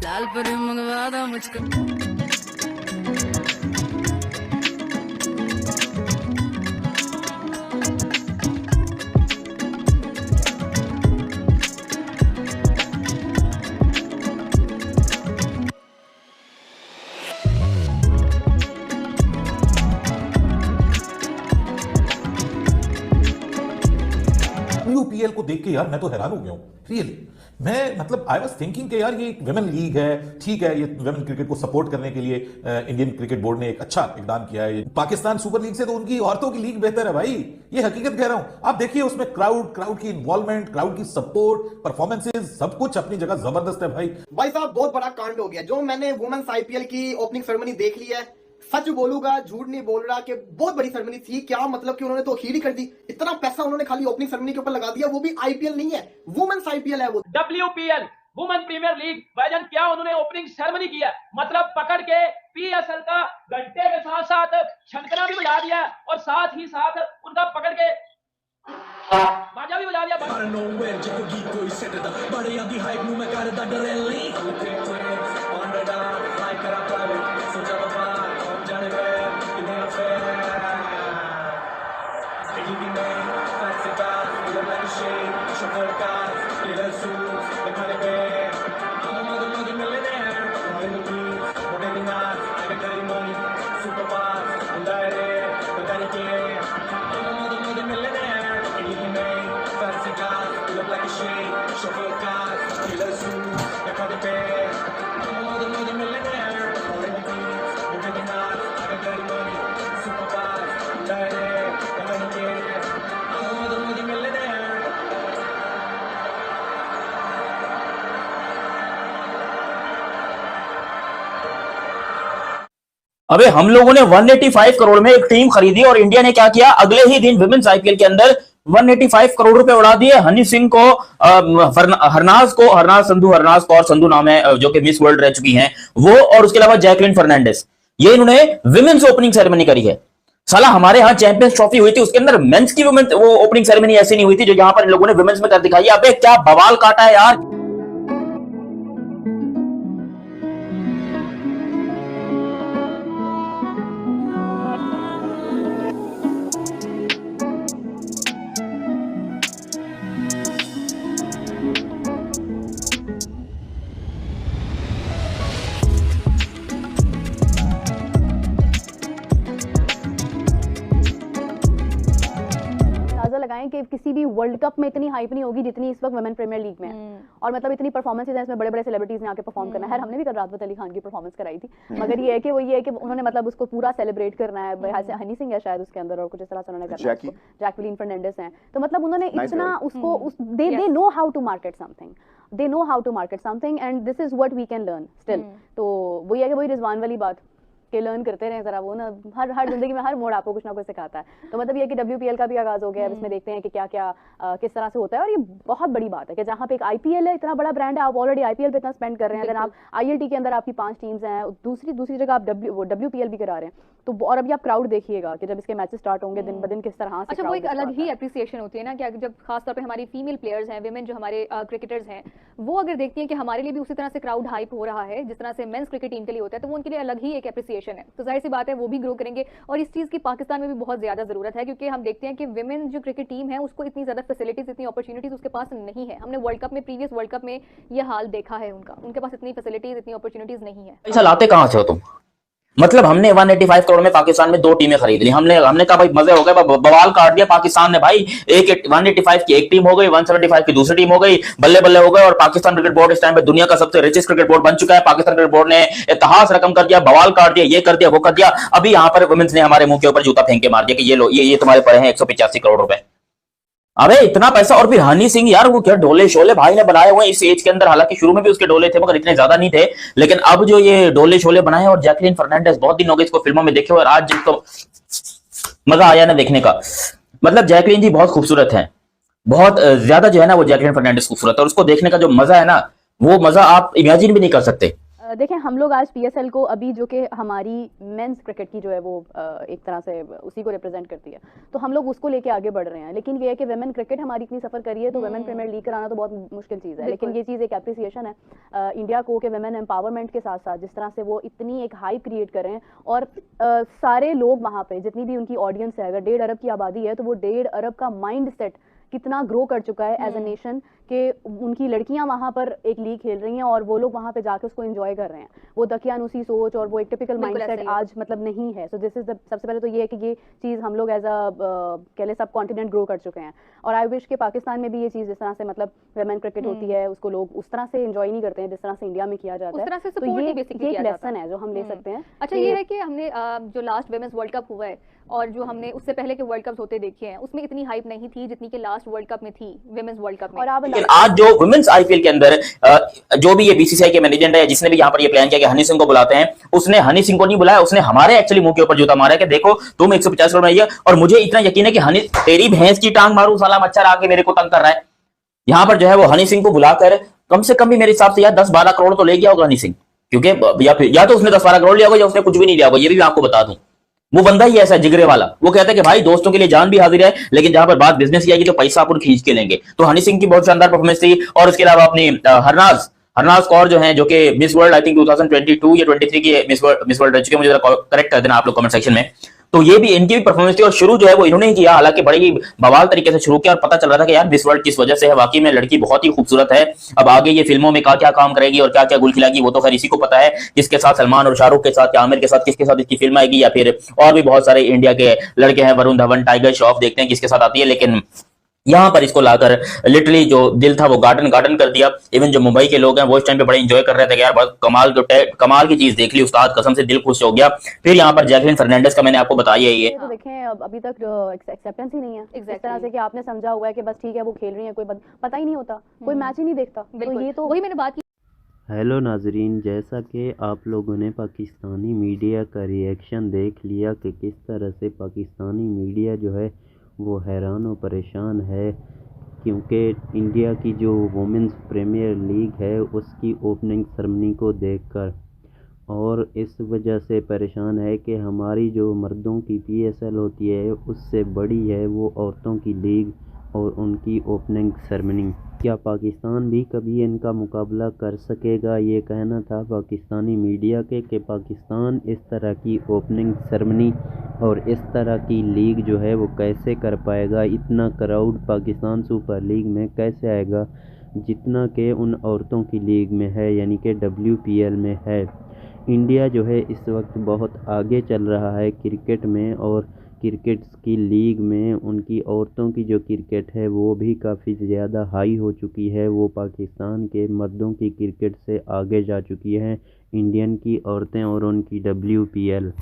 लाल परी मंगवा दो मुझको। WPL को देख के यार मैं तो हैरान हो गया हूँ रियली। मैं मतलब आई वाज थिंकिंग कि यार ये विमेन लीग है, ठीक है, ये विमेन क्रिकेट को सपोर्ट करने के लिए इंडियन क्रिकेट बोर्ड ने एक अच्छा इकदाम किया है। पाकिस्तान सुपर लीग से तो उनकी औरतों की लीग बेहतर है भाई, ये हकीकत कह रहा हूं। आप देखिए उसमें क्राउड की इन्वॉल्वमेंट, क्राउड की सपोर्ट, परफॉर्मेंसेस, सब कुछ अपनी जगह जबरदस्त है भाई साहब बहुत बड़ा कांड हो गया। जो मैंने वुमेन्स आईपीएल की ओपनिंग सेरेमनी देख ली है, सच बोलूंगा, झूठ नहीं बोल रहा कि बहुत बड़ी सेरेमनी थी। क्या मतलब कि उन्होंने तो खीर ही कर दी। इतना पैसा उन्होंने खाली ओपनिंग सेरेमनी के ऊपर लगा दिया, वो भी आईपीएल नहीं है, वुमेन्स आईपीएल है वो। WPL वुमेन प्रीमियर लीग वजन क्या उन्होंने ओपनिंग सेरेमनी किया, मतलब पकड़ के PSL का घंटे के साथ साथ छनकना भी बजा दिया और साथ ही साथ उनका पकड़ के बाजा भी बजा दिया। अबे हम लोगों ने 185 करोड़ में एक टीम खरीदी और इंडिया ने क्या किया, अगले ही दिन विमेंस आईपीएल के अंदर 185 करोड़ रुपए उड़ा दिए हनी सिंह को, हरनाज कौर संधू नाम है, जो कि मिस वर्ल्ड रह चुकी हैं वो, और उसके अलावा जैकलिन फर्नांडिस। ये इन्होंने विमेंस ओपनिंग सेरेमनी करी है। साला हमारे यहाँ चैंपियंस ट्रॉफी हुई थी, उसके अंदर मेंस की वो ओपनिंग सेरेमनी ऐसी नहीं हुई थी जो यहां पर इन लोगों ने विमेंस में कर दिखाई। अबे क्या बवाल काटा है यार। लगाएं कि किसी भी वर्ल्ड कप में इतनी हाइप नहीं होगी जितनी इस वक्त वुमेन प्रीमियर लीग में है। और मतलब इतनी परफॉर्मेंसेज हैं इसमें, बड़े बड़े सेलिब्रिटीज ने आके परफॉर्म करना है। हमने भी कल रात अली खान की परफॉर्मेंस कराई थी, मगर ये है कि उन्होंने मतलब उसको पूरा सेलिब्रेट करना है। हनी सिंह है शायद उसके अंदर, और कुछ इस तरह से उन्होंने करना है। जैकलिन फर्नांडिस हैं, तो मतलब उन्होंने इतना उसको they know how to market something and this is what we can learn still. तो वही है कि वही रिजवान वाली बात के लर्न करते रहे जरा, वो ना हर जिंदगी में हर मोड़ आपको कुछ ना कुछ सिखाता है। तो मतलब ये कि WPL का भी आगाज हो गया है, इसमें देखते हैं कि क्या क्या किस तरह से होता है। और ये बहुत बड़ी बात है कि जहाँ पे एक IPL है, इतना बड़ा ब्रांड है, आप ऑलरेडी IPL पे इतना स्पेंड कर रहे हैं। अगर आप ILT के अंदर आपकी 5 टीम्स हैं, दूसरी जगह आप WPL भी करा रहे हैं, तो और अभी आप क्राउड देखिएगा कि जब इसके मैचेस स्टार्ट होंगे दिन ब दिन किस तरह से। अच्छा, वो एक अलग ही एप्रिसिएशन होती है ना कि जब खासतौर पे हमारी फीमेल प्लेयर्स हैं, विमेन जो हमारे क्रिकेटर्स हैं, वो अगर देखती हैं कि हमारे लिए भी उसी तरह से क्राउड हाइप हो रहा है जिस तरह से मेंस क्रिकेट टीम के लिए होता है, तो वो उनके लिए अलग ही एक एप्रिसिएशन है। तो जाहिर सी बात है वो भी ग्रो करेंगे, और इस चीज की पाकिस्तान में भी बहुत ज्यादा जरूरत है, क्योंकि हम देखते हैं कि विमेन जो क्रिकेट टीम है उसको इतनी ज्यादा फैसिलिटीज, इतनी अपॉर्चुनिटीज उसके पास नहीं है। हमने वर्ल्ड कप में, प्रीवियस वर्ल्ड कप में ये हाल देखा है उनके पास इतनी फैसिलिटीज, इतनी अपॉर्चुनिटीज नहीं है। पैसा लाते कहां से हो तुम? मतलब हमने 185 करोड़ में पाकिस्तान में 2 टीमें खरीद ली। हमने कहा भाई मजे हो गए, बवाल काट दिया पाकिस्तान ने भाई। 185 की एक टीम हो गई, 175 की दूसरी टीम हो गई, बल्ले बल्ले हो गए। और पाकिस्तान क्रिकेट बोर्ड इस टाइम पे दुनिया का सबसे रिचेस्ट क्रिकेट बोर्ड बन चुका है। पाकिस्तान क्रिकेट बोर्ड ने इतिहास रकम कर दिया, बवाल काट दिया, ये कर दिया, वो कर दिया। अभी यहाँ पर वुमेन्स ने हमारे मुंह के ऊपर जूता फेंक के मार दिया कि ये लो, ये तुम्हारे पड़े हैं 185 करोड़ रुपए। अबे इतना पैसा। और फिर हनी सिंह यार, वो क्या डोले शोले भाई ने बनाए हुए इस एज के अंदर। हालांकि शुरू में भी उसके डोले थे मगर इतने ज्यादा नहीं थे, लेकिन अब जो ये डोले शोले बनाए। और जैकलिन फर्नांडिस, बहुत दिन हो गए इसको फिल्मों में देखे हुए, और आज जिसको मजा आया ना देखने का। मतलब जैकलिन जी बहुत खूबसूरत है, बहुत ज्यादा जो है ना वो जैकलिन फर्नांडिस खूबसूरत है, और उसको देखने का जो मजा है ना, वो मजा आप इमेजिन भी नहीं कर सकते। देखें, हम लोग आज पीएसएल को अभी जो कि हमारी मेंस क्रिकेट की जो है वो एक तरह से उसी को रिप्रेजेंट करती है, तो हम लोग उसको लेके आगे बढ़ रहे हैं। लेकिन ये है कि वेमेन क्रिकेट हमारी इतनी सफ़र करी है, तो वेमेन प्रीमियर लीग कराना तो बहुत मुश्किल चीज़ है। लेकिन ये चीज़ एक एप्रिसिएशन है इंडिया को कि वेमेन एम्पावरमेंट के साथ साथ जिस तरह से वो इतनी एक हाइप क्रिएट कर रहे हैं, और सारे लोग वहाँ पे जितनी भी उनकी ऑडियंस है, अगर 1.5 अरब की आबादी है, तो वो 1.5 अरब का माइंड सेट कितना ग्रो कर चुका है एज अ नेशन कि उनकी लड़कियां वहां पर एक लीग खेल रही हैं और वो लोग वहां पे जाके उसको एंजॉय कर रहे हैं। वो दकियानुसी सोच और वो एक टिपिकल माइंडसेट आज मतलब नहीं है। सो दिस इज सबसे पहले तो ये है कि ये चीज़ हम लोग एज अ कह ले सब कॉन्टिनेंट ग्रो कर चुके हैं। और आई विश कि पाकिस्तान में भी ये चीज़ जिस तरह से मतलब वेमेन क्रिकेट होती है उसको लोग उस तरह से एंजॉय नहीं करते हैं जिस तरह से इंडिया में किया जाता है। तो ये एक लेसन है जो हम ले सकते हैं। अच्छा, ये है कि हमने जो लास्ट वेमेंस वर्ल्ड कप हुआ है और जो हमने उससे पहले के वर्ल्ड कप होते देखे हैं, उसमें इतनी हाइप नहीं थी जितनी कि लास्ट वर्ल्ड कप में थी, विमेंस वर्ल्ड कप में। और लेकिन आज जो वुमेन्स आईपीएल के अंदर जो भी ये बीसीसीआई के मैनेजमेंट है, जिसने भी यहाँ पर ये प्लान किया कि हनी सिंह को बुलाते हैं, उसने हनी सिंह को नहीं बुलाया, उसने हमारे एक्चुअली मुंह के ऊपर जूता मारा है कि देखो तुम 150 करोड़ में है। और मुझे इतना यकीन है कि हनी तेरी भैंस की टांग मारू साला मच्छर आके मेरे को तंग कर रहा है। यहाँ पर जो है वो हनी सिंह को बुलाकर कम से कम भी मेरे हिसाब से यार 10-12 करोड़ तो ले गया होगा हनी सिंह, क्योंकि या तो उसने 10-12 करोड़ लिया होगा या उसने कुछ भी नहीं लिया होगा। ये भी मैं आपको बता दूं, वो बंदा ही ऐसा जिगरे वाला, वो कहता है कि भाई दोस्तों के लिए जान भी हाजिर है, लेकिन जहां पर बात बिजनेस की आएगी तो पैसा अपन खींच के लेंगे। तो हनी सिंह की बहुत शानदार परफॉर्मेंस थी। और उसके अलावा अपनी हरनाज कौर जो है, जो कि मिस वर्ल्ड आई थिंक 2022 या 23 की मिस वर्ल्ड रह चुके, मुझे करेक्ट कर देना आप लोग कमेंट सेक्शन में। तो ये भी इनकी भी परफॉर्मेंस थी और शुरू जो है वो इन्होंने ही किया, हालांकि बड़ी बवाल तरीके से शुरू किया और पता चल रहा था कि यार मिस वर्ल्ड किस वजह से है, वाकई में लड़की बहुत ही खूबसूरत है। अब आगे ये फिल्मों में क्या काम करेगी और क्या गुल खिलाएगी वो तो खैर इसी को पता है, किसके साथ, सलमान और शाहरुख के साथ या आमिर के साथ, किसके साथ इसकी फिल्म आएगी, या फिर और भी बहुत सारे इंडिया के लड़के हैं, वरुण धवन, टाइगर श्रॉफ, देखते हैं किसके साथ आती है। लेकिन यहाँ पर इसको लाकर लिटरली जो दिल था वो गार्डन कर दिया। इवन जो मुंबई के लोग हैं वो इस टाइम पे बड़े एंजॉय कर रहे थे कि यार बहुत कमाल की चीज देख ली उस्ताद, कसम से दिल खुश हो गया। फिर यहाँ पर जैकलिन फर्नांडिस का मैंने आपको बताया ये तो देखें अभी तक एक्सेप्टेंस ही नहीं है इस तरह से कि आपने समझा हुआ है कि बस ठीक है वो खेल रही है, कोई पता ही नहीं होता, कोई मैच ही नहीं देखता। तो ये तो वही मैंने बात की। हेलो नाजरीन, जैसा कि आप लोगों ने पाकिस्तानी मीडिया का रिएक्शन देख लिया कि किस तरह से पाकिस्तानी मीडिया जो है वो हैरान और परेशान है, क्योंकि इंडिया की जो वुमेंस प्रीमियर लीग है उसकी ओपनिंग सेरेमनी को देखकर, और इस वजह से परेशान है कि हमारी जो मर्दों की पीएसएल होती है उससे बड़ी है वो औरतों की लीग और उनकी ओपनिंग सेरेमनी। क्या पाकिस्तान भी कभी इनका मुकाबला कर सकेगा? ये कहना था पाकिस्तानी मीडिया के कि पाकिस्तान इस तरह की ओपनिंग सेरेमनी और इस तरह की लीग जो है वो कैसे कर पाएगा, इतना क्राउड पाकिस्तान सुपर लीग में कैसे आएगा जितना कि उन औरतों की लीग में है, यानी कि WPL में है। इंडिया जो है इस वक्त बहुत आगे चल रहा है क्रिकेट में, और क्रिकेट की लीग में उनकी औरतों की जो क्रिकेट है वो भी काफ़ी ज़्यादा हाई हो चुकी है, वो पाकिस्तान के मर्दों की क्रिकेट से आगे जा चुकी है इंडियन की औरतें और उनकी WPL।